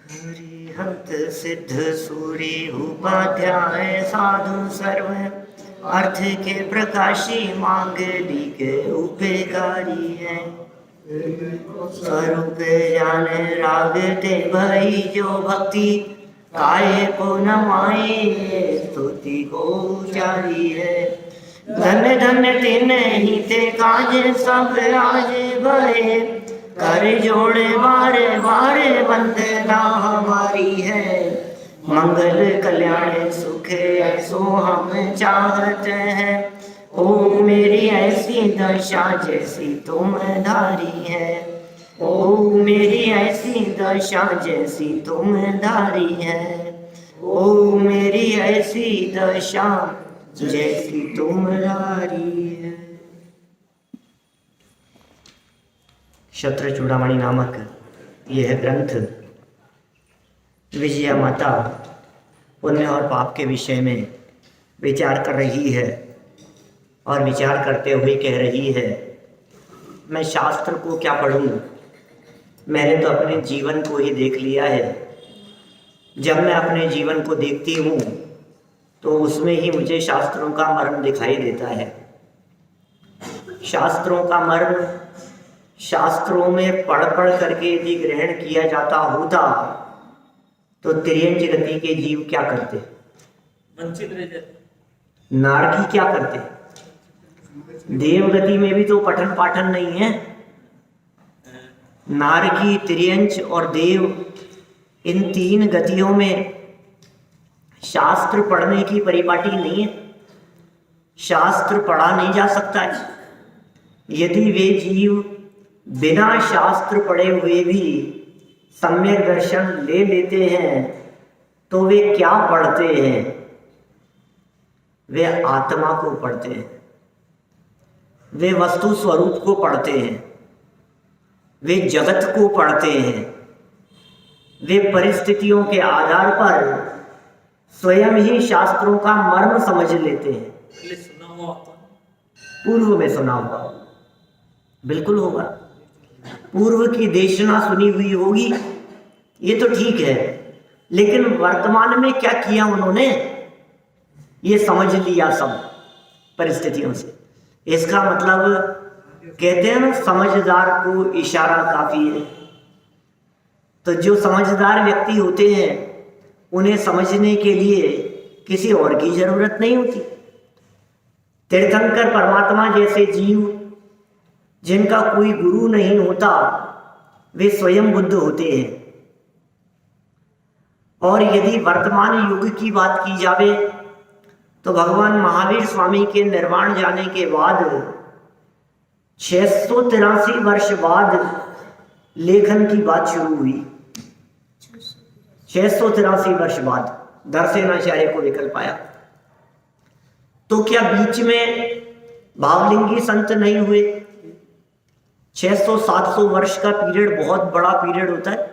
हंत सिद्ध सूर्य उपाध्याय साधु सर्व अर्थ के प्रकाशी मांगलिक उपकारी है। स्वरूप जान राग ते भई जो भक्ति काय को नमाए स्तुति को उचारी है। धन धन तिन ही ते काज सब आज भये कर जोड़े बारे बारे वंदना हमारी है। मंगल कल्याण सुख ऐसो हम चाहते हैं। ओ मेरी ऐसी दशा जैसी तुम धारी है। ओ मेरी ऐसी दशा जैसी तुम धारी है। ओ मेरी ऐसी दशा जैसी तुम धारी है। क्षत्र चूड़ामणि नामक यह ग्रंथ विजया माता पुण्य और पाप के विषय में विचार कर रही है और विचार करते हुए कह रही है, मैं शास्त्र को क्या पढ़ूं, मैंने तो अपने जीवन को ही देख लिया है। जब मैं अपने जीवन को देखती हूँ तो उसमें ही मुझे शास्त्रों का मर्म दिखाई देता है। शास्त्रों का मर्म शास्त्रों में पढ़ पढ़ करके यदि ग्रहण किया जाता होता तो तिर्यंच गति के जीव क्या करते, वंचित रह जाते, नारकी क्या करते। देवगति में भी तो पठन पाठन नहीं है। नारकी, तिर्यंच और देव, इन तीन गतियों में शास्त्र पढ़ने की परिपाटी नहीं है। शास्त्र पढ़ा नहीं जा सकता है। यदि वे जीव बिना शास्त्र पढ़े हुए भी सम्यक दर्शन ले लेते हैं तो वे क्या पढ़ते हैं, वे आत्मा को पढ़ते हैं, वे वस्तु स्वरूप को पढ़ते हैं, वे जगत को पढ़ते हैं। वे परिस्थितियों के आधार पर स्वयं ही शास्त्रों का मर्म समझ लेते हैं। सुना हुआ पूर्व में सुना हुआ बिल्कुल होगा, पूर्व की देशना सुनी हुई होगी, ये तो ठीक है, लेकिन वर्तमान में क्या किया उन्होंने ये समझ लिया सब परिस्थितियों से। इसका मतलब कहते हैं ना, समझदार को इशारा काफी है। तो जो समझदार व्यक्ति होते हैं उन्हें समझने के लिए किसी और की जरूरत नहीं होती। तीर्थंकर परमात्मा जैसे जीव जिनका कोई गुरु नहीं होता, वे स्वयं बुद्ध होते हैं। और यदि वर्तमान युग की बात की जावे तो भगवान महावीर स्वामी के निर्वाण जाने के बाद 683 वर्ष बाद लेखन की बात शुरू हुई। 683 वर्ष बाद दर्शनाचार्य को विकल्प आया। तो क्या बीच में भावलिंगी संत नहीं हुए? 600-700 वर्ष का पीरियड बहुत बड़ा पीरियड होता है।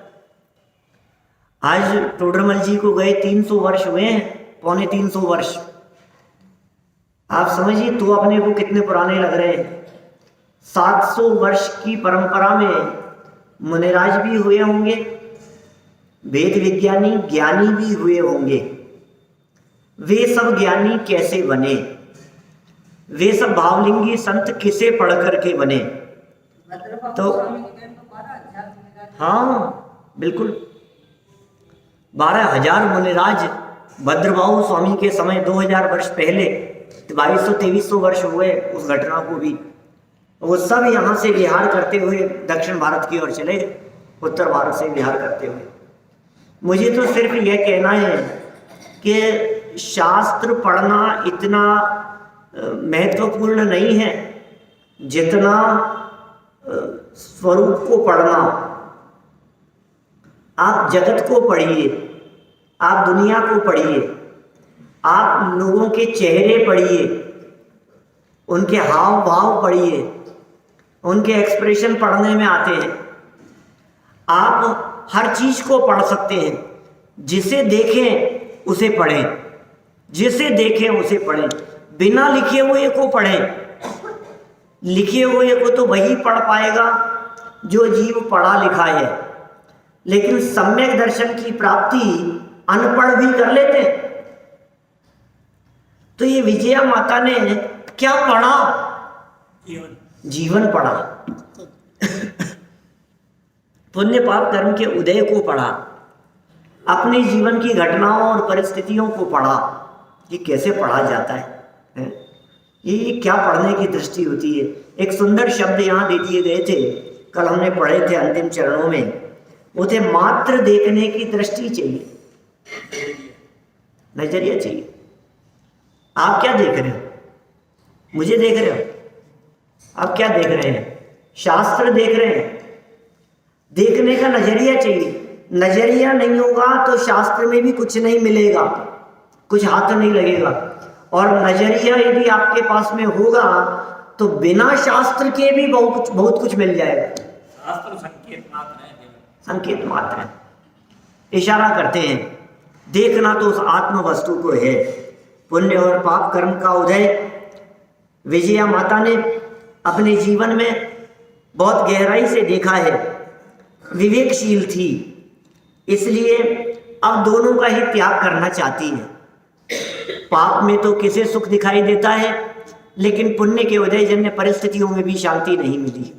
आज टोडरमल जी को गए 300 वर्ष हुए हैं, 250 वर्ष। आप समझिए तो अपने को कितने पुराने लग रहे हैं। 700 वर्ष की परंपरा में मुनिराज भी हुए होंगे, वेद विज्ञानी ज्ञानी भी हुए होंगे। वे सब ज्ञानी कैसे बने? वे सब भावलिंगी संत किसे पढ़ करके बने? तो हाँ बिल्कुल, 12,000 मुनिराज भद्रबाहु स्वामी के समय 2000 वर्ष पहले, 2200-2300 वर्ष हुए उस घटना को भी। वो सब यहाँ से विहार करते हुए दक्षिण भारत की ओर चले, उत्तर भारत से विहार करते हुए। मुझे तो सिर्फ यह कहना है कि शास्त्र पढ़ना इतना महत्वपूर्ण नहीं है जितना स्वरूप को पढ़ना। आप जगत को पढ़िए, आप दुनिया को पढ़िए, आप लोगों के चेहरे पढ़िए, उनके हाव भाव पढ़िए, उनके एक्सप्रेशन पढ़ने में आते हैं। आप हर चीज को पढ़ सकते हैं। जिसे देखें उसे पढ़ें, जिसे देखें उसे पढ़ें, बिना लिखे हुए को पढ़ें। लिखे हुए को तो वही पढ़ पाएगा जो जीव पढ़ा लिखा है। लेकिन सम्यक दर्शन की प्राप्ति अनपढ़ भी कर लेते हैं। तो ये विजया माता ने क्या पढ़ा? जीवन पढ़ा। पुण्य पाप कर्म के उदय को पढ़ा, अपने जीवन की घटनाओं और परिस्थितियों को पढ़ा। ये कैसे पढ़ा जाता है? ये क्या पढ़ने की दृष्टि होती है? एक सुंदर शब्द यहाँ दे दिए गए थे, कल हमने पढ़े थे अंतिम चरणों में। वो थे मात्र देखने की दृष्टि चाहिए, नजरिया चाहिए। आप क्या देख रहे हो? मुझे देख रहे हो? आप क्या देख रहे हैं? शास्त्र देख रहे हैं? देखने का नजरिया चाहिए। नजरिया नहीं होगा तो शास्त्र में भी कुछ नहीं मिलेगा, कुछ हाथ नहीं लगेगा। और नजरिया यदि आपके पास में होगा तो बिना शास्त्र के भी बहुत कुछ मिल जाएगा। शास्त्र संकेत मात्र है, संकेत मात्र है, इशारा करते हैं। देखना तो उस आत्म वस्तु को है। पुण्य और पाप कर्म का उदय विजया माता ने अपने जीवन में बहुत गहराई से देखा है। विवेकशील थी, इसलिए अब दोनों का ही त्याग करना चाहती है। पाप में तो किसे सुख दिखाई देता है, लेकिन पुण्य के उदयजन्य परिस्थितियों में भी शांति नहीं मिली।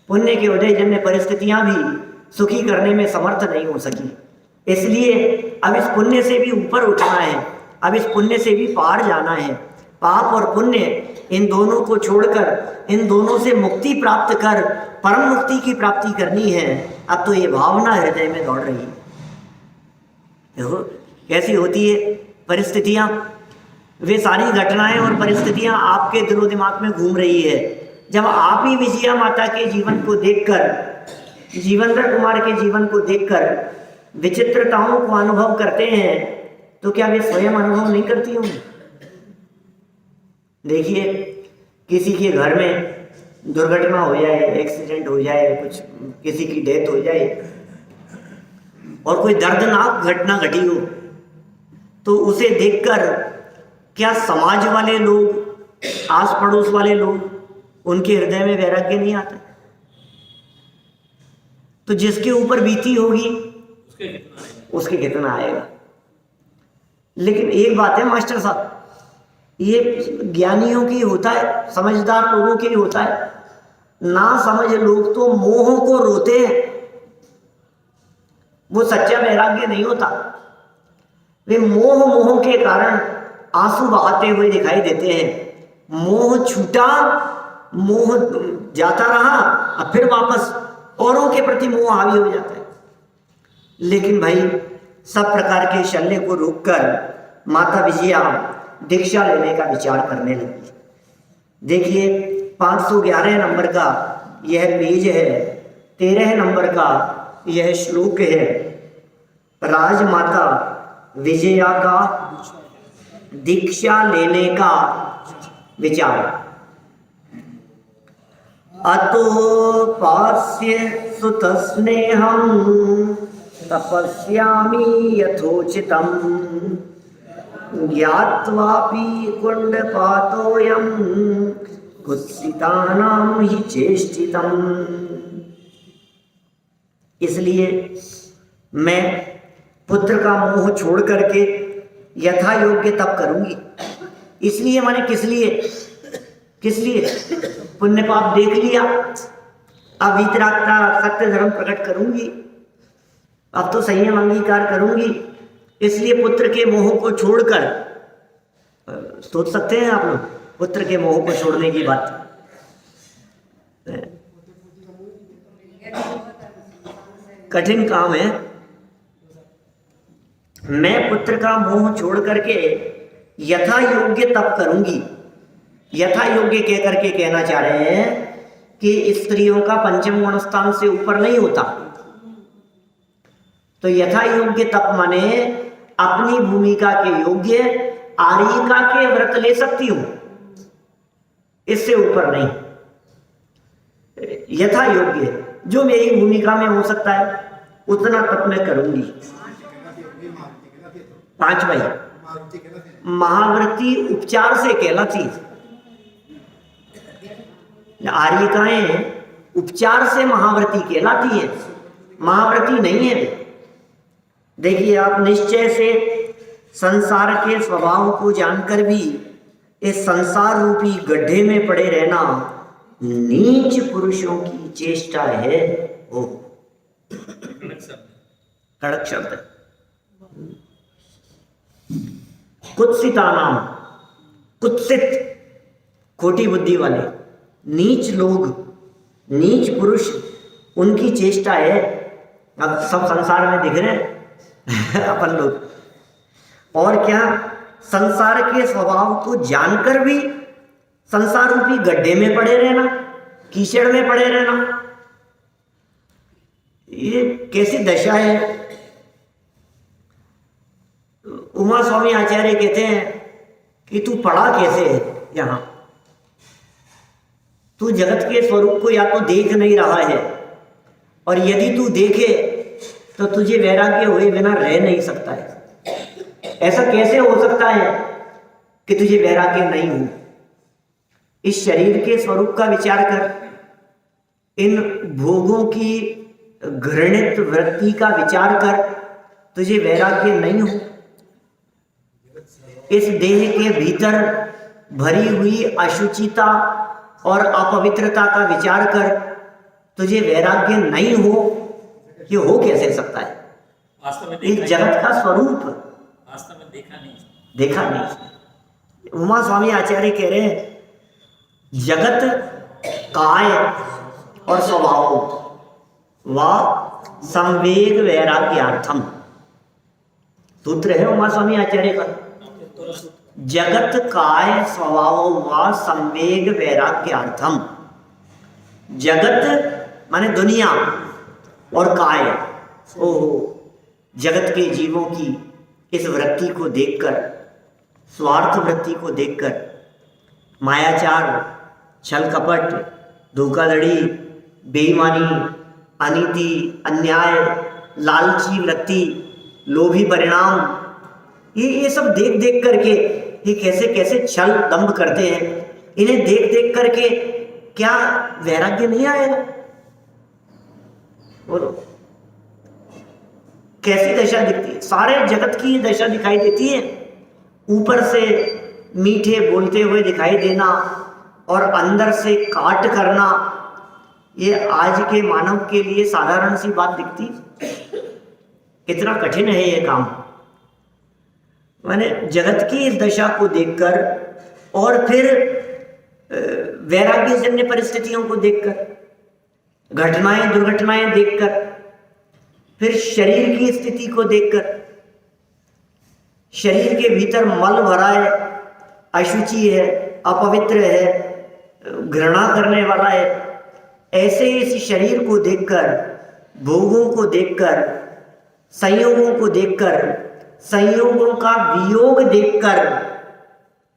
पुण्य के उदयजन्य परिस्थितियां भी सुखी करने में समर्थ नहीं हो सकी। इसलिए अब इस पुण्य से भी ऊपर उठना है, अब इस पुण्य से भी पार जाना है। पाप और पुण्य इन दोनों को छोड़कर, इन दोनों से मुक्ति प्राप्त कर परम मुक्ति की प्राप्ति करनी है। अब तो ये भावना हृदय में दौड़ रही है। देखो कैसी होती है परिस्थितियां, वे सारी घटनाएं और परिस्थितियां आपके दिलो दिमाग में घूम रही है। जब आप ही विजया माता के जीवन को देखकर, जीवेंद्र कुमार के जीवन को देखकर विचित्रताओं को अनुभव करते हैं, तो क्या वे स्वयं अनुभव नहीं करती होंगी? देखिए, किसी के घर में दुर्घटना हो जाए, एक्सीडेंट हो जाए, कुछ किसी की डेथ हो जाए और कोई दर्दनाक घटना घटी हो, तो उसे देखकर क्या समाज वाले लोग, आस पड़ोस वाले लोग, उनके हृदय में वैराग्य नहीं आता? तो जिसके ऊपर बीती होगी उसके कितना आएगा। लेकिन एक बात है मास्टर साहब, ये ज्ञानियों की होता है, समझदार लोगों की होता है। ना समझ लोग तो मोह को रोते हैं, वो सच्चा वैराग्य नहीं होता। वे मोह के कारण आंसू बहाते हुए दिखाई देते हैं। मोह छूटा, मोह जाता रहा, अब फिर वापस औरों के प्रति मोह हावी हो जाता है। लेकिन भाई, सब प्रकार के शल्य को रोककर माता विजया दीक्षा लेने का विचार करने लगी। देखिए, 511 नंबर का यह पेज है, 13 नंबर का यह श्लोक है। राजमाता विजया का दीक्षा लेने का विचार। अतोपास्य सुतस्नेहं तपस्यामि यथोचितं ज्ञात्वापि कुंडपातोऽयं कुत्सितानां हि चेष्टितम्। इसलिए मैं पुत्र का मोह छोड़ करके यथा योग्य तप करूंगी। इसलिए माने किस लिए पुण्य पाप देख लिया, अब वीतरागता सत्य धर्म प्रकट करूंगी, अब तो संयम अंगीकार करूंगी। इसलिए पुत्र के मोह को छोड़कर, सोच सकते हैं आप लोग पुत्र के मोह को छोड़ने की बात। कठिन काम है। मैं पुत्र का मोह छोड़ करके यथा योग्य तप करूंगी। यथा योग्य कह करके कहना चाह रहे हैं कि स्त्रियों का पंचम गुण स्थान से ऊपर नहीं होता। तो यथा योग्य तप माने अपनी भूमिका के योग्य आरिका के व्रत ले सकती हूं, इससे ऊपर नहीं। यथा योग्य जो मेरी भूमिका में हो सकता है उतना तप मैं करूंगी। 5 भाई, महाव्रती उपचार से कहलाती, आर्यिकाएं उपचार से महाव्रती कहलाती हैं। महाव्रती नहीं है वे। देखिए आप निश्चय से संसार के स्वभाव को जानकर भी इस संसार रूपी गड्ढे में पड़े रहना नीच पुरुषों की चेष्टा है। ओ कड़क शब्द है। कुत्सिता नाम, कुत्सित, खोटी बुद्धि वाले, नीच लोग, नीच पुरुष, उनकी चेष्टा है। अब सब संसार में दिख रहे हैं अपन लोग। और क्या, संसार के स्वभाव को जानकर भी संसार रूपी गड्ढे में पड़े रहना, कीचड़ में पड़े रहना, ये कैसी दशा है। उमा स्वामी आचार्य कहते हैं कि तू पढ़ा कैसे है यहां, तू जगत के स्वरूप को या तो देख नहीं रहा है, और यदि तू देखे तो तुझे वैराग्य हुए बिना रह नहीं सकता है। ऐसा कैसे हो सकता है कि तुझे वैराग्य नहीं हो? इस शरीर के स्वरूप का विचार कर, इन भोगों की घृणित वृत्ति का विचार कर, तुझे वैराग्य नहीं हो? इस देह के भीतर भरी हुई अशुचिता और अपवित्रता का विचार कर, तुझे वैराग्य नहीं हो? ये हो कैसे सकता है? वास्तव में इस जगत का स्वरूप वास्तव में देखा नहीं। उमा स्वामी आचार्य कह रहे हैं, जगत काय और स्वभाव व संवेग वैराग्यार्थम, सूत्र है उमा स्वामी आचार्य का। जगत काय स्वभाव व संवेग वैराग्यार्थम। जगत माने दुनिया, और काय, ओहो, जगत के जीवों की इस वृत्ति को देखकर, स्वार्थ वृत्ति को देखकर, मायाचार, छल कपट, धोखाधड़ी, बेईमानी, अनीति, अन्याय, लालची वृत्ति, लोभी परिणाम, ये सब देख देख करके ये कैसे कैसे छल दंभ करते हैं, इन्हें देख देख करके क्या वैराग्य नहीं आएगा? बोलो, कैसी दशा दिखती है? सारे जगत की दशा दिखाई देती है। ऊपर से मीठे बोलते हुए दिखाई देना और अंदर से काट करना, ये आज के मानव के लिए साधारण सी बात दिखती। कितना कठिन है ये काम। मैंने जगत की इस दशा को देखकर और फिर वैराग्यजन्य परिस्थितियों को देखकर, घटनाएं दुर्घटनाएं देखकर, फिर शरीर की स्थिति को देखकर, शरीर के भीतर मल भरा है, अशुचि है, अपवित्र है, घृणा करने वाला है, ऐसे इस शरीर को देखकर, भोगों को देखकर, संयोगों को देखकर, संयोगों का वियोग देखकर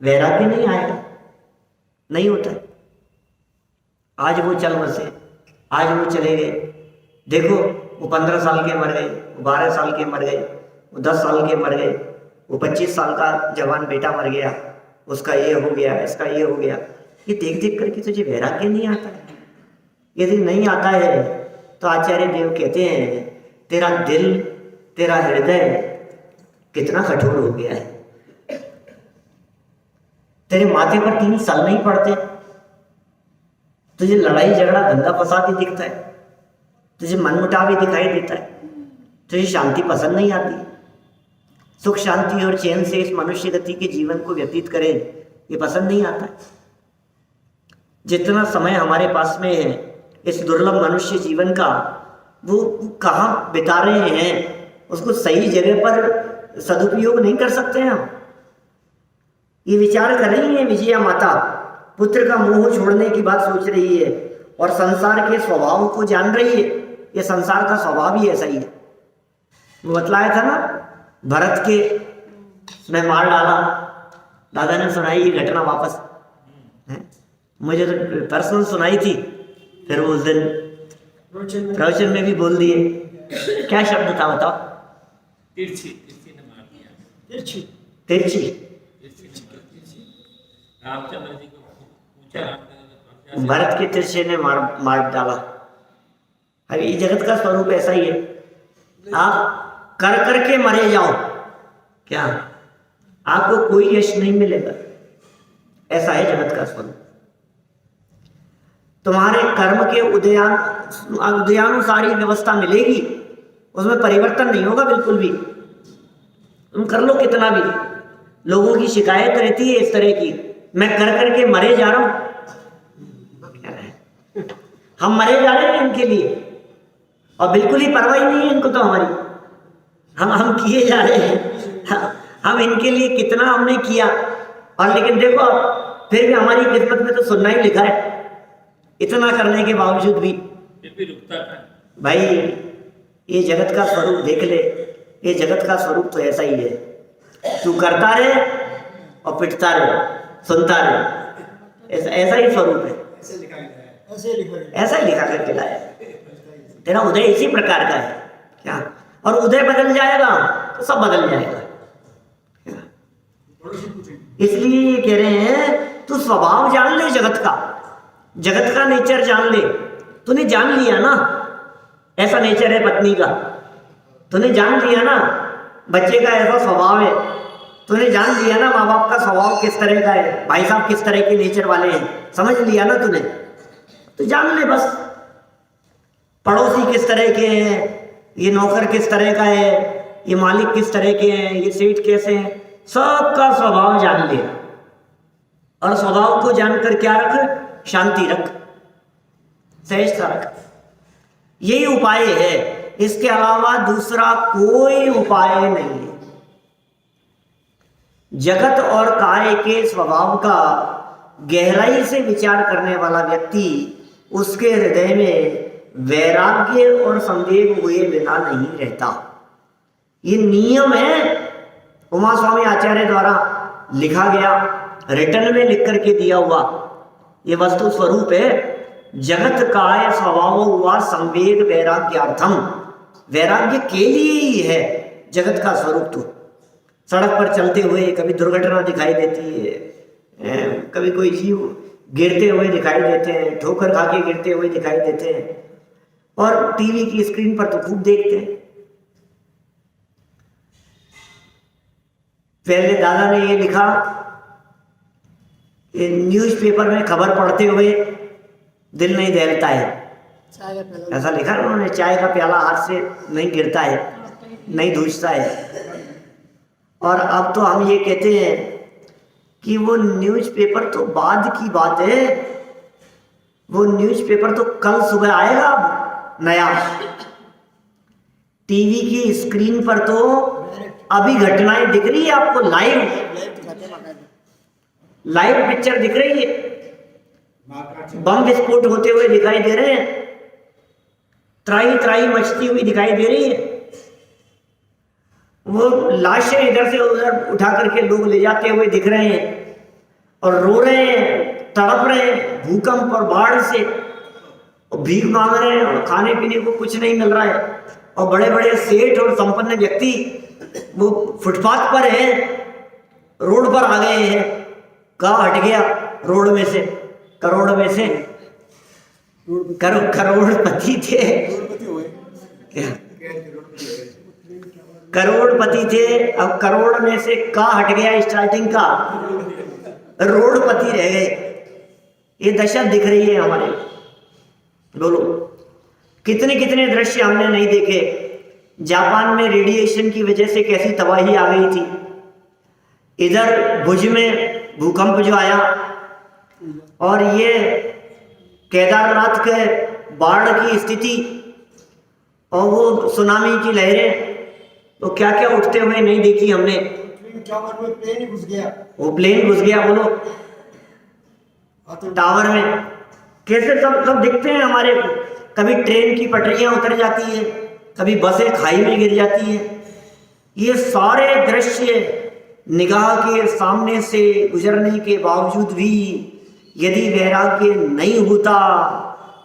वैराग्य नहीं आएगा, नहीं होता है। आज वो चल बसे, आज वो चले गए, देखो वो 15 साल के मर गए, वो 12 साल के मर गए, वो 10 साल के मर गए, वो 25 साल का जवान बेटा मर गया, उसका ये हो गया, इसका ये हो गया। ये देख देख करके तुझे वैराग्य नहीं आता है? यदि नहीं आता है तो आचार्य देव कहते हैं, तेरा दिल, तेरा हृदय कितना कठोर हो गया है। तेरे माथे पर 3 साल नहीं पड़ते, तुझे लड़ाई झगड़ा धंधा फसाद ही दिखता है, तुझे मनमुटाव ही दिखाई देता है, तुझे शांति पसंद नहीं आती। सुख शांति और चैन से इस मनुष्य गति के जीवन को व्यतीत करें, ये पसंद नहीं आता है। जितना समय हमारे पास में है इस दुर्लभ मनुष्य जीवन का, वो कहाँ बिता रहे हैं, उसको सही जगह पर सदुपयोग नहीं कर सकते हैं हम। ये विचार कर रही है विजया माता, पुत्र का मोह छोड़ने की बात सोच रही है और संसार के स्वभाव को जान रही है। ये संसार का स्वभाव ही ऐसा ही है। वो बतलाया था ना, भरत के में मार डाला, दादा ने सुनाई ये घटना वापस है? मुझे तो पर्सनल सुनाई थी, फिर वो उस दिन प्रवचन में भी बोल दिए। क्या शब्द था बताओ? तिरछी, तिरछी ने मार दिया। तिरछी, तिरछी। रामचंद्र जी को पूछा, भरत के तिरछे ने मार डाला। अभी ये जगत का स्वरूप ऐसा ही है, आप कर करके मरे जाओ, क्या आपको कोई यश नहीं मिलेगा। ऐसा है जगत का स्वरूप। तुम्हारे कर्म के उदयानुसारी व्यवस्था मिलेगी, उसमें परिवर्तन नहीं होगा बिल्कुल भी। तुम कर लो कितना भी। लोगों की शिकायत रहती है इस तरह की, मैं कर करके मरे जा रहा हूं। हम मरे जा रहे हैं इनके लिए, और बिल्कुल ही परवाह ही नहीं है इनको तो हमारी। हम किए जा रहे हैं, हम इनके लिए कितना हमने किया, और लेकिन देखो फिर भी हमारी किस्मत में तो सुनना ही लिखा है। इतना करने के बावजूद भी फिर भी रुकता है। भाई ये जगत का स्वरूप देख ले, ये जगत का स्वरूप तो ऐसा ही है। तू करता रहे और पिटता रहे, सुनता रहे, ऐसा ही स्वरूप है। ऐसा ही लिखा करके लाया। तेरा उदय इसी प्रकार का है क्या, और उदय बदल जाएगा तो सब बदल जाएगा। इसलिए कह रहे हैं तू स्वभाव जान ले जगत का, जगत का नेचर जान ले। तूने जान लिया ना ऐसा नेचर है पत्नी का, तूने जान लिया ना बच्चे का ऐसा स्वभाव है, तूने जान लिया ना माँ बाप का स्वभाव किस तरह का है, भाई साहब किस तरह के नेचर वाले हैं, समझ लिया ना तूने, तो जान ले बस। पड़ोसी किस तरह के हैं, ये नौकर किस तरह का है, ये मालिक किस तरह के हैं, ये सेठ कैसे हैं, सबका स्वभाव जान ले। और स्वभाव को जानकर क्या रख, शांति रख, सहजता रख। यही उपाय है, इसके अलावा दूसरा कोई उपाय नहीं है। जगत और कार्य के स्वभाव का गहराई से विचार करने वाला व्यक्ति, उसके हृदय में वैराग्य और संवेग हुए बिना नहीं रहता। ये नियम है, उमा स्वामी आचार्य द्वारा लिखा गया, रिटर्न में लिख करके दिया हुआ ये वस्तु स्वरूप है। जगत काय स्वभाव हुआ संवेग वैराग्यार्थम, वैराग्य के लिए ही है जगत का स्वरूप। तो सड़क पर चलते हुए कभी दुर्घटना दिखाई देती है, कभी कोई जीव गिरते हुए दिखाई देते हैं, ठोकर खा के गिरते हुए दिखाई देते हैं, और टीवी की स्क्रीन पर तो खूब देखते हैं। पहले दादा ने ये लिखा, न्यूज़पेपर में खबर पढ़ते हुए दिल नहीं दहलता है, ऐसा लिखा ना उन्होंने, चाय का प्याला हाथ से नहीं गिरता है, नहीं धूसता है। और अब तो हम ये कहते हैं कि वो न्यूज़पेपर तो बाद की बात है, वो न्यूज़पेपर तो कल सुबह आएगा नया। टीवी की स्क्रीन पर तो अभी घटनाएं दिख रही है आपको, लाइव पिक्चर दिख रही है, बम विस्फोट होते हुए दिखाई दे रहे हैं, त्राही त्राही मचती हुई दिखाई दे रही है। वो लाशें इधर से उधर उठा करके लोग ले जाते हुए दिख रहे हैं, और रो रहे हैं, तड़प रहे हैं भूकंप और बाढ़ से, और भीख मांग रहे हैं, और खाने पीने को कुछ नहीं मिल रहा है। और बड़े बड़े सेठ और संपन्न व्यक्ति वो फुटपाथ पर हैं, रोड पर आ गए हैं। कहाँ हट गया रोड में से, करोड़ में से करोड़पति थे क्या, करोड़पति थे, अब करोड़ में से कहाँ हट गया स्टार्टिंग का, रोडपति रह गए। ये दशा दिख रही है हमारे। बोलो कितने कितने दृश्य हमने नहीं देखे। जापान में रेडिएशन की वजह से कैसी तबाही आ गई थी, इधर भुज में भूकंप जो आया, और ये केदारनाथ के बाढ़ की स्थिति, और वो सुनामी की लहरें, तो क्या क्या उठते हुए नहीं देखी हमने। टावर में प्लेन घुस गया, वो प्लेन घुस गया, बोलो टावर में कैसे सब दिखते हैं हमारे को। कभी ट्रेन की पटरियां उतर जाती है, कभी बसें खाई में गिर जाती हैं। ये सारे दृश्य निगाह के सामने से गुजरने के बावजूद भी यदि वैराग्य नहीं होता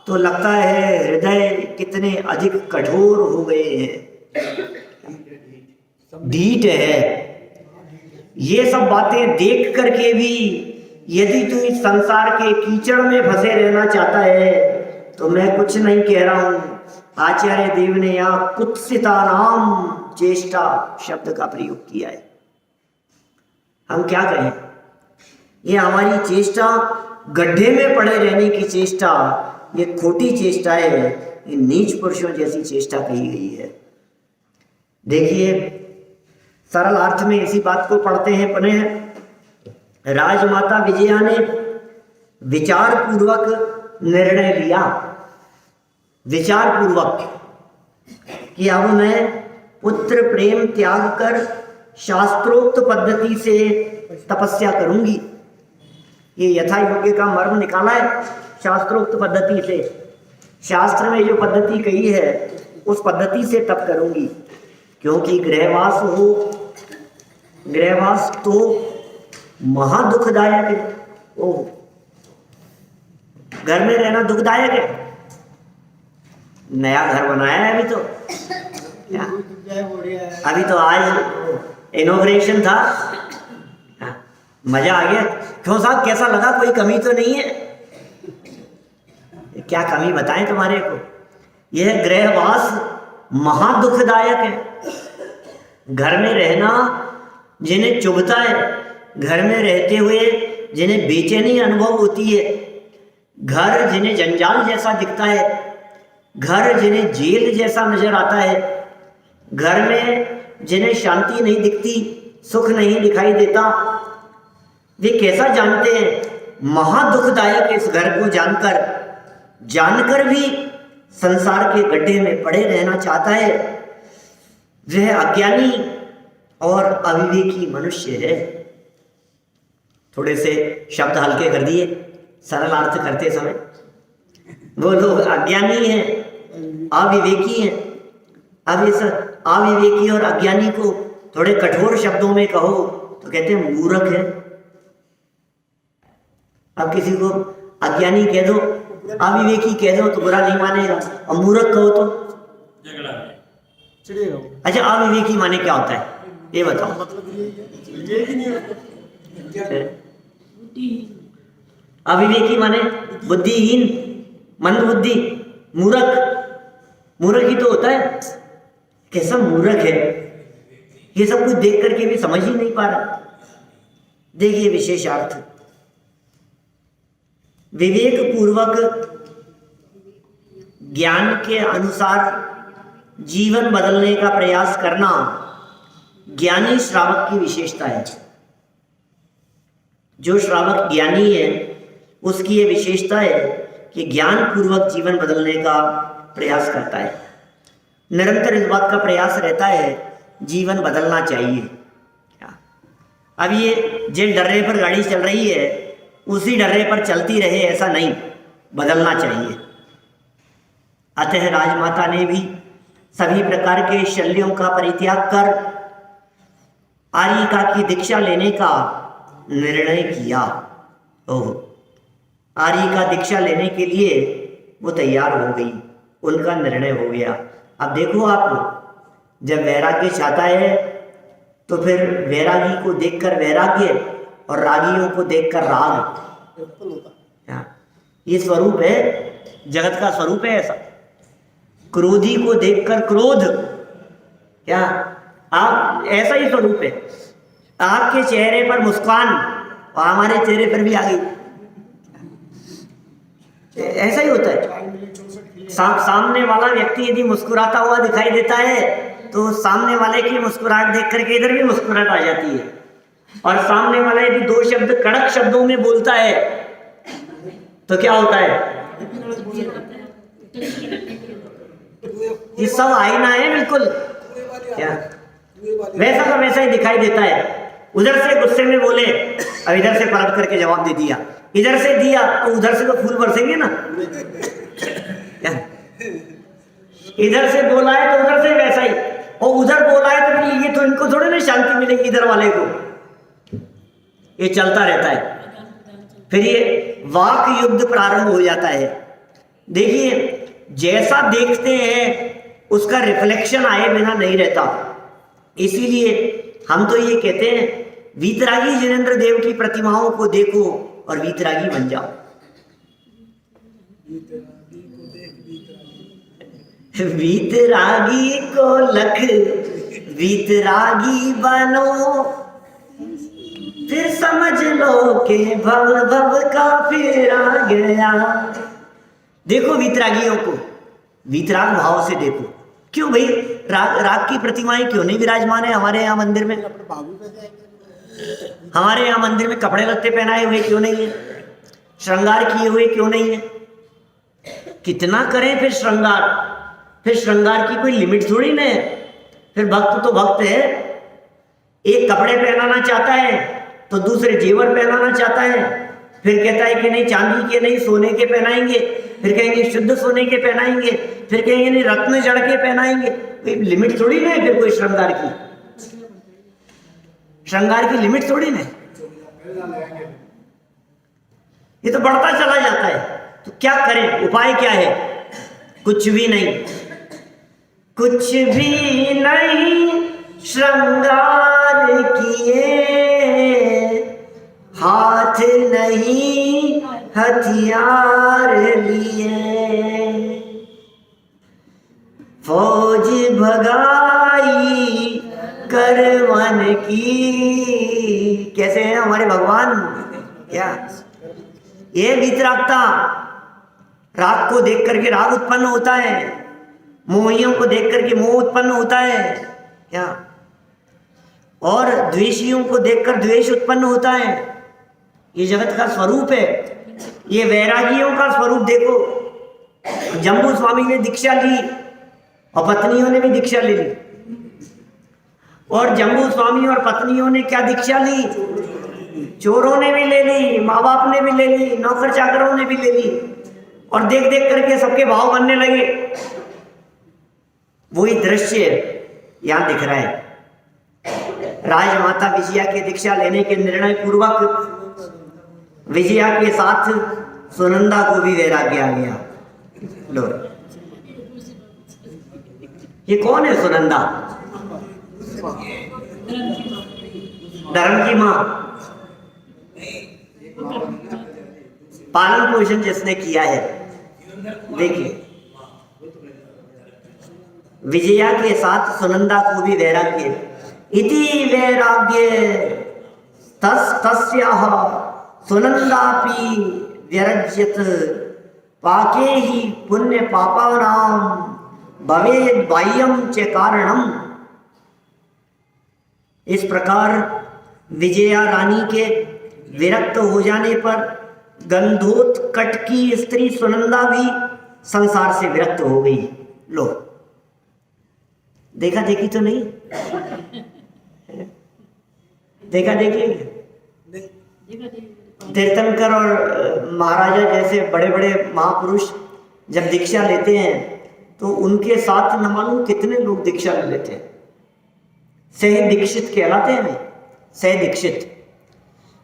तो लगता है हृदय कितने अधिक कठोर हो गए हैं, ढीठ है। ये सब बातें देख करके भी यदि तू इस संसार के कीचड़ में फंसे रहना चाहता है तो मैं कुछ नहीं कह रहा हूं, आचार्य देव ने यहाँ कुत्सिता नाम चेष्टा शब्द का प्रयोग किया है। हम क्या कहें, ये हमारी चेष्टा गड्ढे में पड़े रहने की चेष्टा, ये खोटी चेष्टा है, ये नीच पुरुषों जैसी चेष्टा कही गई है। देखिए सरल अर्थ में इसी बात को पढ़ते हैं पुनः। राजमाता विजया ने विचार पूर्वक निर्णय लिया, विचार पूर्वक, कि अब मैं पुत्र प्रेम त्याग कर शास्त्रोक्त पद्धति से तपस्या करूंगी। ये यथा योग्य का मर्म निकाला है शास्त्रोक्त पद्धति से। शास्त्र में जो पद्धति कही है उस पद्धति से तप करूंगी, क्योंकि गृहवास हो, गृहवास तो महा दुखदायक है। ओह, घर में रहना दुखदायक है। नया घर बनाया है अभी तो, क्या अभी तो आज इनॉग्रेशन था, मजा आ गया। क्यों साहब, कैसा लगा? कोई कमी तो नहीं है? क्या कमी बताएं तुम्हारे को? यह गृहवास महा दुखदायक है। घर में रहना जिन्हें चुभता है, घर में रहते हुए जिन्हें बेचैनी अनुभव होती है, घर जिन्हें जंजाल जैसा दिखता है, घर जिन्हें जेल जैसा नजर आता है, घर में जिन्हें शांति नहीं दिखती, सुख नहीं दिखाई देता, वे कैसा जानते हैं? महा दुखदायक इस घर को जानकर भी संसार के गड्ढे में पड़े रहना चाहता है। वह अज्ञानी और अविवेकी मनुष्य है। थोड़े से शब्द हल्के कर दिए सरल अर्थ करते समय। वो लोग अज्ञानी हैं, अविवेकी हैं। अब इस अविवेकी और अज्ञानी को थोड़े कठोर शब्दों में कहो तो कहते हैं मूर्ख है। अब किसी को अज्ञानी कह दो, अविवेकी कह दो तो बुरा नहीं मानेगा, और मूर्ख कहो तो झगड़ा है। चिढ़ेगा। अच्छा, अविवेकी माने क्या होता है ये बताओ? मतलब ये ही नहीं होता। अविवेकी माने बुद्धिहीन, मंदबुद्धि, मूर्ख ही तो होता है। कैसा मूर्ख है, ये सब कुछ देख करके भी समझ ही नहीं पा रहा। देखिए विशेषार्थ, विवेक पूर्वक ज्ञान के अनुसार जीवन बदलने का प्रयास करना ज्ञानी श्रावक की विशेषता है। जो श्रावक ज्ञानी है उसकी ये विशेषता है कि ज्ञान पूर्वक जीवन बदलने का प्रयास करता है। निरंतर इस बात का प्रयास रहता है जीवन बदलना चाहिए। अब ये जिस डर्रे पर गाड़ी चल रही है उसी डर्रे पर चलती रहे ऐसा नहीं, बदलना चाहिए। अतः राजमाता ने भी सभी प्रकार के शल्यों का परित्याग कर आर्यिका की दीक्षा लेने का निर्णय किया। ओह, आर्यिका दीक्षा लेने के लिए वो तैयार हो गई, उनका निर्णय हो गया। अब देखो आप, जब वैराग्य चाहता है तो फिर वैरागी को देखकर वैराग्य और रागियों को देखकर राग, ये स्वरूप है, जगत का स्वरूप है ऐसा। क्रोधी को देखकर क्रोध, क्या आप ऐसा ही स्वरूप है। आपके चेहरे पर मुस्कान और हमारे चेहरे पर भी आ गई, ऐसा ही होता है। सामने वाला व्यक्ति यदि मुस्कुराता हुआ दिखाई देता है तो सामने वाले की मुस्कुराहट देख करके इधर भी मुस्कुराहट आ जाती है। और सामने वाला यदि दो शब्द कड़क शब्दों में बोलता है तो क्या होता है? ये सब आईना है बिल्कुल, क्या वैसा का वैसा ही दिखाई देता है। उधर से गुस्से में बोले और इधर से पलट करके जवाब दे दिया, इधर से दिया तो उधर से तो फूल बरसेंगे ना। क्या इधर से बोला है तो उधर से वैसा ही, और उधर बोला है तो फिर ये तो इनको थोड़ी ना शांति मिलेगी इधर वाले को। ये चलता रहता है, फिर ये वाक युद्ध प्रारंभ हो जाता है। देखिए जैसा देखते हैं उसका रिफ्लेक्शन आए बिना नहीं रहता। इसीलिए हम तो ये कहते हैं वीतरागी जिनेंद्र देव की प्रतिमाओं को देखो और वीतरागी बन जाओ। वीतरागी को लख वीतरागी बनो, फिर समझ लो कि भव भव का फेरा गया। देखो वीतरागियों को, वीतराग भाव से देखो। क्यों भाई, राग की प्रतिमाएं क्यों नहीं विराजमान है हमारे यहाँ मंदिर में? हमारे यहाँ मंदिर में कपड़े लत्ते पहनाए हुए क्यों नहीं है? श्रृंगार किए हुए क्यों नहीं है? कितना करें फिर श्रृंगार? फिर श्रृंगार की कोई लिमिट थोड़ी ना है। फिर भक्त तो भक्त है, एक कपड़े पहनाना चाहता है तो दूसरे जेवर पहनाना चाहता है, फिर कहता है कि नहीं चांदी के नहीं सोने के पहनाएंगे, फिर कहेंगे शुद्ध सोने के पहनाएंगे, फिर कहेंगे नहीं रत्न जड़ के पहनाएंगे। कोई लिमिट थोड़ी ना है फिर कोई श्रृंगार की, श्रृंगार की लिमिट थोड़ी ना। ये तो बढ़ता चला जाता है। तो क्या करें, उपाय क्या है? कुछ भी नहीं, कुछ भी नहीं श्रृंगार किए, हाथ नहीं हथियार लिए, फौज भगाई करवन की। कैसे हैं हमारे भगवान? क्या ये वीतरागता, राग को देख करके राग उत्पन्न होता है, मोहियों को देख करके मोह उत्पन्न होता है क्या, और द्वेषियों को देखकर द्वेष उत्पन्न होता है। ये जगत का स्वरूप है। ये वैरागियों का स्वरूप देखो। जम्बू स्वामी ने दीक्षा ली और पत्नियों ने भी दीक्षा ले ली, और जम्बू स्वामी और पत्नियों ने क्या दीक्षा ली? चोरों ने भी ले ली, माँ बाप ने भी ले ली, नौकर चाकरों ने भी ले ली, और देख देख करके सबके भाव बनने लगे। वही दृश्य यहां दिख रहा है। राजमाता विजया के दीक्षा लेने के निर्णय पूर्वक विजया के साथ सुनंदा को भी वैराग्य आ गया। लो, ये कौन है सुनंदा? धर्म की मां, पालन पोषण जिसने किया है। देखिए, विजया के साथ सुनंदा को भी वैराग्य। इति वैराग्य तस् तस्याः सुनंदापि व्यरज्यत, पाके ही पुण्य पापानां भवेद बाह्यम च कारणम। इस प्रकार विजया रानी के विरक्त हो जाने पर गंधोत्कट की स्त्री सुनंदा भी संसार से विरक्त हो गई। लो, देखा देखी तो नहीं? देखा देखी? तीर्थंकर और महाराजा जैसे बड़े बड़े महापुरुष जब दीक्षा लेते हैं तो उनके साथ न मालूम कितने लोग दीक्षा ले लेते हैं। सह दीक्षित कहलाते हैं। सह दीक्षित,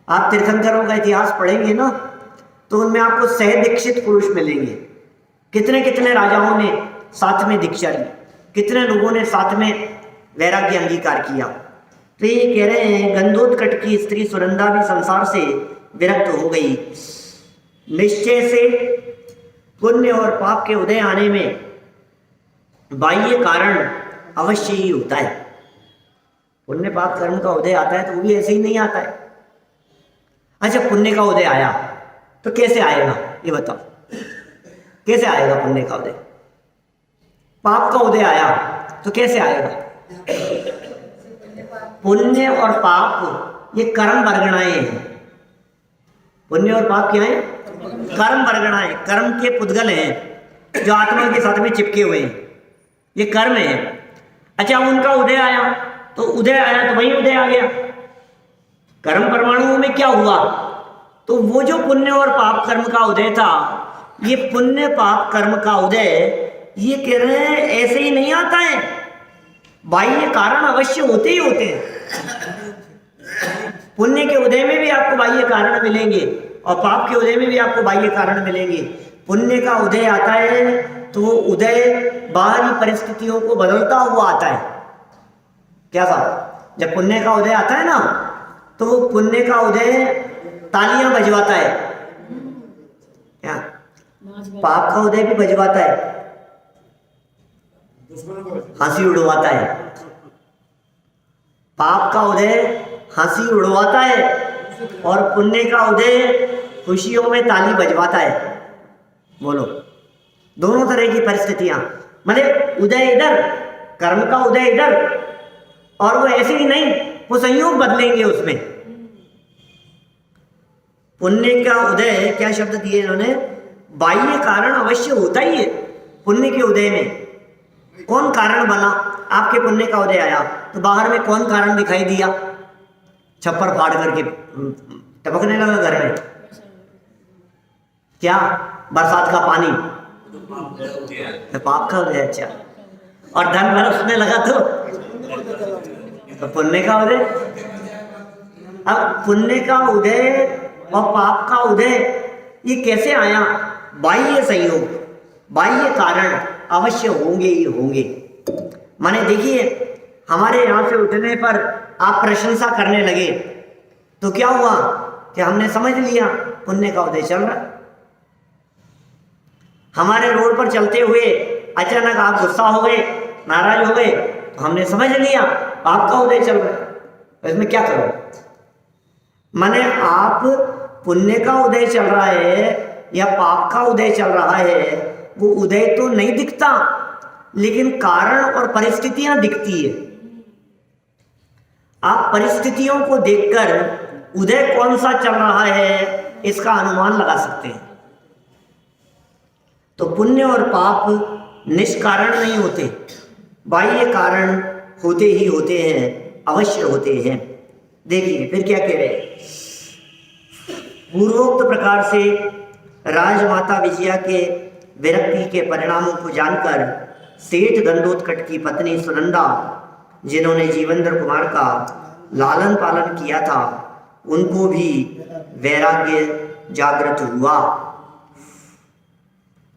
आप तीर्थंकरों का इतिहास पढ़ेंगे ना तो उनमें आपको सह दीक्षित पुरुष मिलेंगे। कितने कितने राजाओं ने साथ में दीक्षा ली, कितने लोगों ने साथ में वैराग्य अंगीकार किया। तो ये कह रहे हैं गंधोत्कट की स्त्री सुनंदा भी संसार से विरक्त हो गई। निश्चय से पुण्य और पाप के उदय आने में बाह्य कारण अवश्य ही होता है। पुण्य पाप कर्म का उदय आता है तो वो भी ऐसे ही नहीं आता है। अच्छा, पुण्य का उदय आया तो कैसे आएगा ये बताओ? कैसे आएगा पुण्य का उदय? पाप का उदय आया तो कैसे आएगा? पुण्य और पाप ये कर्म वर्गणाएं हैं। पुण्य और पाप क्या है? कर्म वर्गणाएं, कर्म के पुद्गल हैं जो आत्मा के साथ में चिपके हुए हैं। ये कर्म है। अच्छा, उनका उदय आया तो वही उदय आ गया। कर्म परमाणुओं में क्या हुआ? तो वो जो पुण्य और पाप कर्म का उदय था, ये पुण्य पाप कर्म का उदय ये कह रहे हैं ऐसे ही नहीं आता है। बाह्य कारण अवश्य होते ही होते हैं। पुण्य के उदय में भी आपको बाह्य कारण मिलेंगे और पाप के उदय में भी आपको बाह्य कारण मिलेंगे। पुण्य का उदय आता है तो वो उदय बाहरी परिस्थितियों को बदलता हुआ आता है। क्या साहब? जब पुण्य का उदय आता है ना तो वो पुण्य का उदय तालियां बजवाता है। क्या? पाप का उदय भी बजवाता है। हंसी उड़वाता है। पाप का उदय हंसी उड़वाता है और पुण्य का उदय खुशियों में ताली बजवाता है। बोलो, दोनों तरह की परिस्थितियां, मतलब उदय इधर, कर्म का उदय इधर, और वो ऐसे ही नहीं, वो संयोग बदलेंगे उसमें। पुण्य का उदय, क्या शब्द दिए इन्होंने, बाह्य कारण अवश्य होता ही है पुण्य के उदय में। कौन कारण बना? आपके पुण्य का उदय आया तो बाहर में कौन कारण दिखाई दिया? छप्पर फाड़ करके टपकने लगा घर में, क्या? बरसात का पानी, पाप का उदय। अच्छा, और धन बरसने लगा तो पुण्य का उदय। अब पुण्य का उदय और पाप का उदय ये कैसे आया? बाह्य संयोग, बाह्य कारण अवश्य होंगे ही होंगे। माने देखिए, हमारे यहाँ से उठने पर आप प्रशंसा करने लगे तो क्या हुआ कि हमने समझ लिया पुण्य का उदय चल रहा है। हमारे रोड पर चलते हुए अचानक आप गुस्सा हो गए, नाराज हो गए, तो हमने समझ लिया पाप का उदय चल रहा है। इसमें क्या करो? माने आप पुण्य का उदय चल रहा है या पाप का उदय चल रहा है, वो उदय तो नहीं दिखता, लेकिन कारण और परिस्थितियां दिखती है। आप परिस्थितियों को देखकर उदय कौन सा चल रहा है इसका अनुमान लगा सकते हैं। तो पुण्य और पाप निष्कारण नहीं होते, बाह्य कारण होते ही होते हैं, अवश्य होते हैं। देखिए फिर क्या कह रहे हैं, पूर्वोक्त प्रकार से राजमाता विजया के विरक्ति के परिणामों को जानकर सेठ दंडोत्कट की पत्नी सुनंदा, जिन्होंने जीवेंद्र कुमार का लालन पालन किया था, उनको भी वैराग्य जागृत हुआ,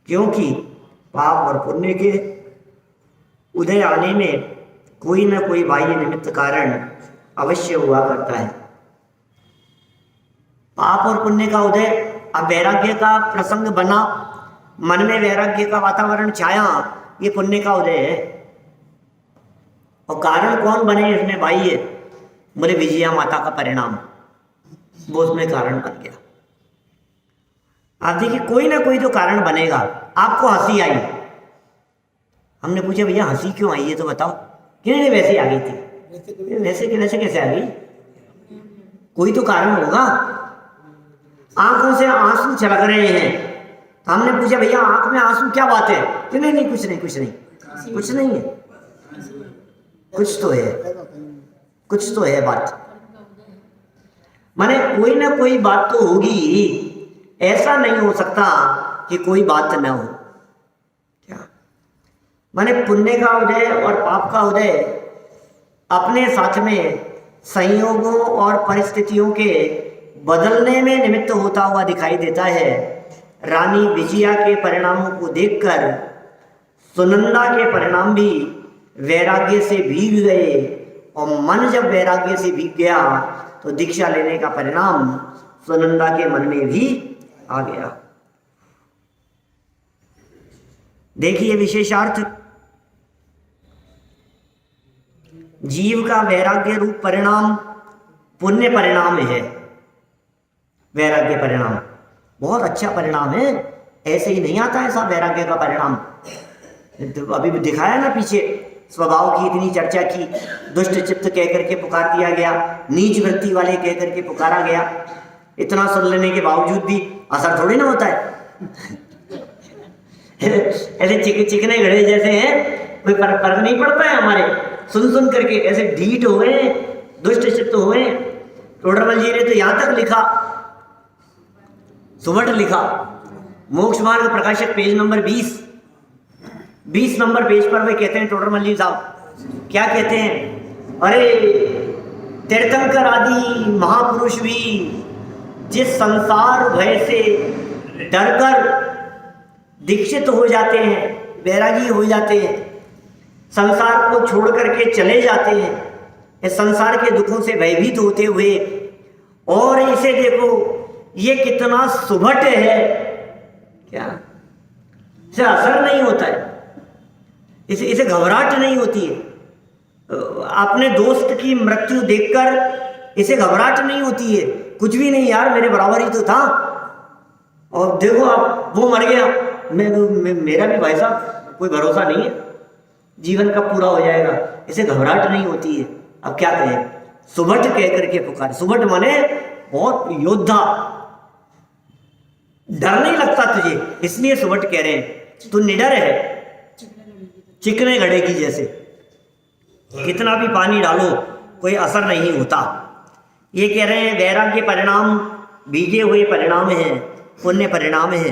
क्योंकि पाप और पुण्य के उदय आने में कोई न कोई बाह्य निमित्त कारण अवश्य हुआ करता है। पाप और पुण्य का उदय, अब वैराग्य का प्रसंग बना, मन में वैराग्य का वातावरण छाया, ये पुण्य का उदय है। और कारण कौन बने इसमें? बाह्य, बोले विजया माता का परिणाम, वो उसमें कारण बन गया। आप देखिए, कोई ना कोई तो कारण बनेगा। आपको हंसी आई, हमने पूछा भैया हंसी क्यों आई है तो बताओ, कि नहीं वैसे आ गई थी। वैसे कैसे आ गई? कोई तो कारण होगा। आंखों से आंसू छलक रहे हैं, हमने पूछा भैया आंख में आंसू क्या बात है? कि नहीं कुछ नहीं है, कुछ तो है बात। माने कोई ना कोई बात तो होगी, ऐसा नहीं हो सकता कि कोई बात न हो। क्या माने पुण्य का उदय और पाप का उदय अपने साथ में संयोगों और परिस्थितियों के बदलने में निमित्त होता हुआ दिखाई देता है। रानी विजया के परिणामों को देखकर सुनंदा के परिणाम भी वैराग्य से भीग गए, और मन जब वैराग्य से भीग गया तो दीक्षा लेने का परिणाम सुनंदा के मन में भी आ गया। देखिए विशेषार्थ, जीव का वैराग्य रूप परिणाम पुण्य परिणाम है। वैराग्य परिणाम बहुत अच्छा परिणाम है, ऐसे ही नहीं आता ऐसा वैराग्य का परिणाम। अभी भी दिखाया ना पीछे, स्वभाव की इतनी चर्चा की, दुष्ट चित्त कह करके पुकार दिया गया, नीच वृत्ति वाले कह करके पुकारा गया। इतना सुन लेने के बावजूद भी असर थोड़ी ना होता है। ऐसे चिकने घड़े जैसे हैं, कोई फर्क नहीं पड़ता है हमारे, सुन करके ऐसे ढीठ हो गए, दुष्ट चित्त हो गए। टोडरमल जी ने तो यहां तक लिखा, सुबट लिखा, मोक्ष मार्ग प्रकाशक पेज नंबर 20 नंबर पेज पर वे कहते हैं, टोडरमल जी साहब क्या कहते हैं, अरे तीर्थंकर आदि महापुरुष भी जिस संसार भय से डरकर दीक्षित हो जाते हैं, वैरागी हो जाते हैं, संसार को छोड़ करके चले जाते हैं, इस संसार के दुखों से भयभीत होते हुए, और इसे देखो ये कितना सुभट है, क्या इसे असर नहीं होता है, इसे घबराहट नहीं होती है। अपने दोस्त की मृत्यु देखकर इसे घबराहट नहीं होती है, कुछ भी नहीं यार, मेरे बराबर ही तो था, और देखो अब वो मर गया, मेरा भी भाई साहब कोई भरोसा नहीं है, जीवन कब पूरा हो जाएगा, इसे घबराहट नहीं होती है। अब क्या कहें, सुभट कह करके पुकारे। सुभट माने बहुत योद्धा, डर नहीं लगता तुझे, इसलिए सुभट कह रहे हैं। तू निडर है चिकने घड़े की जैसे, कितना भी पानी डालो कोई असर नहीं होता। ये कह रहे हैं वैराग्य परिणाम बीजे हुए परिणाम है, पुण्य परिणाम है।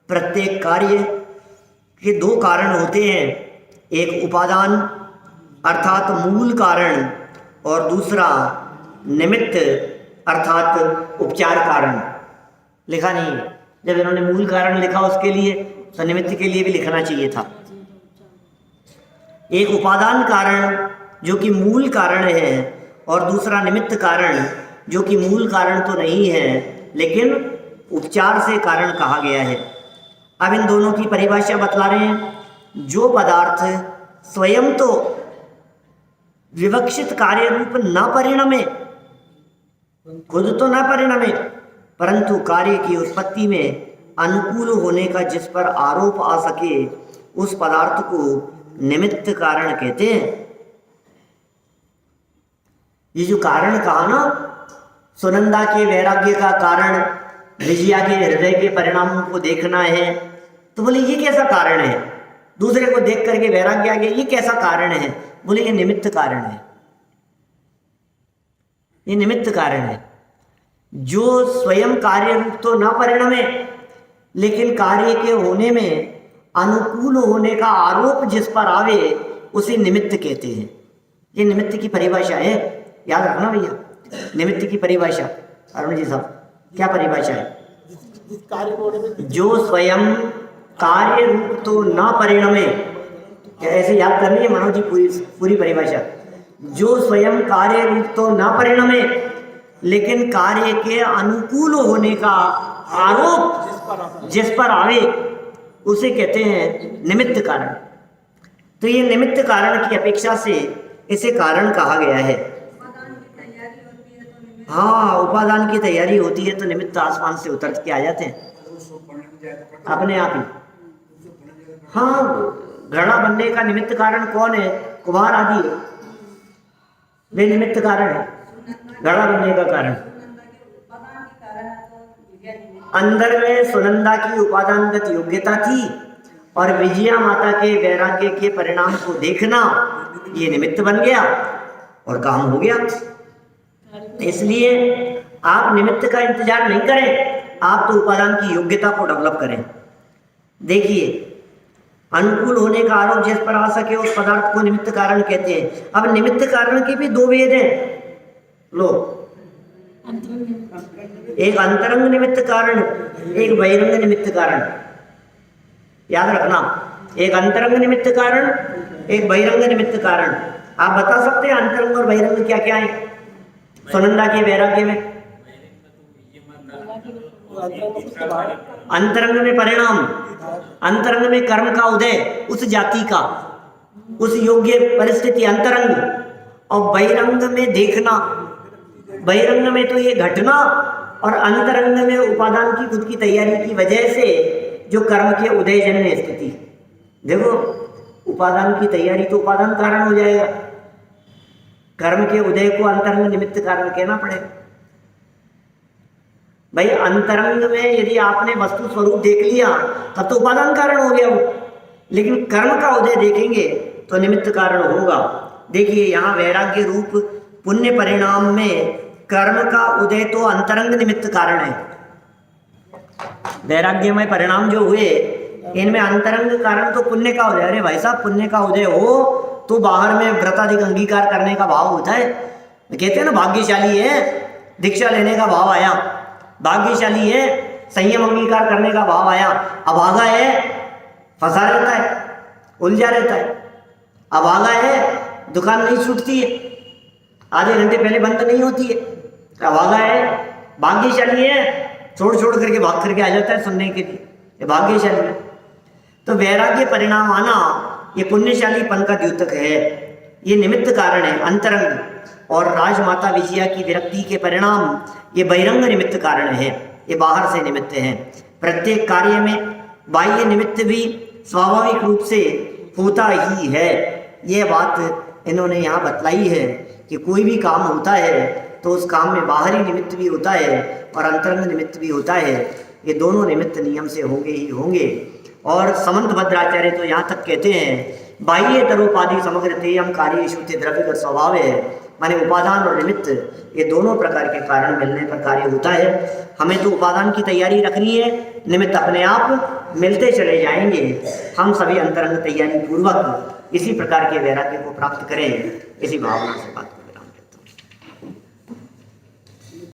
प्रत्येक कार्य के दो कारण होते हैं, एक उपादान अर्थात मूल कारण, और दूसरा निमित्त अर्थात उपचार कारण। लिखा नहीं है, जब इन्होंने मूल कारण लिखा उसके लिए तो निमित्त के लिए भी लिखना चाहिए था। एक उपादान कारण जो कि मूल कारण है, और दूसरा निमित्त कारण जो कि मूल कारण तो नहीं है लेकिन उपचार से कारण कहा गया है। अब इन दोनों की परिभाषा बतला रहे हैं। जो पदार्थ स्वयं तो विवक्षित कार्य रूप न परिणमे, खुद तो न परिणमे, परंतु कार्य की उत्पत्ति में अनुकूल होने का जिस पर आरोप आ सके, उस पदार्थ को निमित्त कारण कहते हैं। ये जो कारण कहा ना, सुनंदा के वैराग्य का कारण विजया के हृदय के परिणामों को देखना है, तो बोले ये कैसा कारण है, दूसरे को देख करके वैराग्य आ गया, ये कैसा कारण है, बोले ये निमित्त कारण है, ये निमित्त कारण है। जो स्वयं कार्य रूप तो न परिणमे, लेकिन कार्य के होने में अनुकूल होने का आरोप जिस पर आवे, उसे निमित्त कहते हैं। ये निमित्त की परिभाषा है, याद रखना भैया, निमित्त की परिभाषा। अरुण जी साहब, क्या परिभाषा है? जो स्वयं कार्य रूप तो न परिणमे, क्या ऐसे याद करनी है मनोज जी पूरी परिभाषा? जो स्वयं कार्य रूप तो न परिणमे, लेकिन कार्य के अनुकूल होने का आरोप जिस पर आवे, उसे कहते हैं निमित्त कारण। तो ये निमित्त कारण की अपेक्षा से इसे कारण कहा गया है। हाँ, उपादान की तैयारी होती है तो निमित्त आसमान से उतर के आ जाते हैं अपने आप ही। हाँ, घड़ा बनने का निमित्त कारण कौन है? कुम्हार आदि है, वे निमित्त कारण है घड़ा बनने का कारण। अंदर में सुनंदा की उपादानगत योग्यता थी, और विजया माता के वैराग्य के परिणाम को देखना ये निमित्त बन गया और काम हो गया। इसलिए आप निमित्त का इंतजार नहीं करें, आप तो उपादान की योग्यता को डेवलप करें। देखिए, अनुकूल होने का आरोप जिस पर आ सके, उस पदार्थ को निमित्त कारण कहते हैं। अब निमित्त कारण के भी दो भेद हैं, लो, एक अंतरंग निमित्त कारण, एक बहिरंग निमित्त कारण। याद रखना, एक अंतरंग निमित्त कारण, एक बहिरंग निमित्त कारण। आप बता सकते हैं अंतरंग और बहिरंग क्या क्या है सुनंदा के वैराग्य में? अंतरंग में परिणाम, अंतरंग में कर्म का उदय, उस जाति का, उस योग्य परिस्थिति अंतरंग, और बहिरंग में देखना। बहिरंग में तो ये घटना, और अंतरंग में उपादान की खुद की तैयारी की वजह से जो कर्म के उदय जन्य स्थिति। देखो, उपादान की तैयारी तो उपादान कारण हो जाएगा, कर्म के उदय को अंतरंग निमित्त कारण कहना पड़ेगा। भाई, अंतरंग में यदि आपने वस्तु स्वरूप देख लिया तब तो उपादान कारण हो गया वो, लेकिन कर्म का उदय देखेंगे तो निमित्त कारण होगा। देखिए, यहाँ वैराग्य रूप पुण्य परिणाम में कर्म का उदय तो अंतरंग निमित्त कारण है। वैराग्यमय परिणाम जो हुए, इनमें अंतरंग कारण तो पुण्य का उदय। अरे भाई साहब, पुण्य का उदय हो तो बाहर में व्रताधिक अंगीकार करने का भाव होता है। कहते हैं ना, भाग्यशाली है, दीक्षा लेने का भाव आया, भाग्यशाली है, संयम अंगीकार करने का भाव आया। अभागा है, फंसा रहता है, उलझा रहता है। अभागा है, दुकान नहीं छूटती है, आधे घंटे पहले बंद नहीं होती है। अभागा है, भाग्यशाली है, छोड़ छोड़ करके भाग करके आ जाता है सुनने के लिए, ये भाग्यशाली है। तो वैराग्य परिणाम आना ये पुण्यशालीपन का द्योतक है, ये निमित्त कारण है अंतरंग। और राजमाता विजया की विरक्ति के परिणाम ये बहिरंग निमित्त कारण है, ये बाहर से निमित्त है। प्रत्येक कार्य में बाह्य निमित्त भी स्वाभाविक रूप से होता ही है। ये बात इन्होंने यहाँ बतलाई है कि कोई भी काम होता है तो उस काम में बाहरी निमित्त भी होता है और अंतरंग निमित्त भी होता है। ये दोनों निमित्त नियम से होंगे ही होंगे। और समंत भद्राचार्य तो यहाँ तक कहते हैं, बाह्य तरोपाधि समग्र तेयम कार्य शुद्ध द्रव्य का स्वभाव है, माने उपादान और निमित्त ये दोनों प्रकार के कारण मिलने पर कार्य होता है। हमें तो उपादान की तैयारी रखनी है, निमित्त अपने आप मिलते चले जाएंगे। हम सभी अंतरंग तैयारी पूर्वक इसी प्रकार के वैराग्य को प्राप्त करें, इसी भावना से बात करें।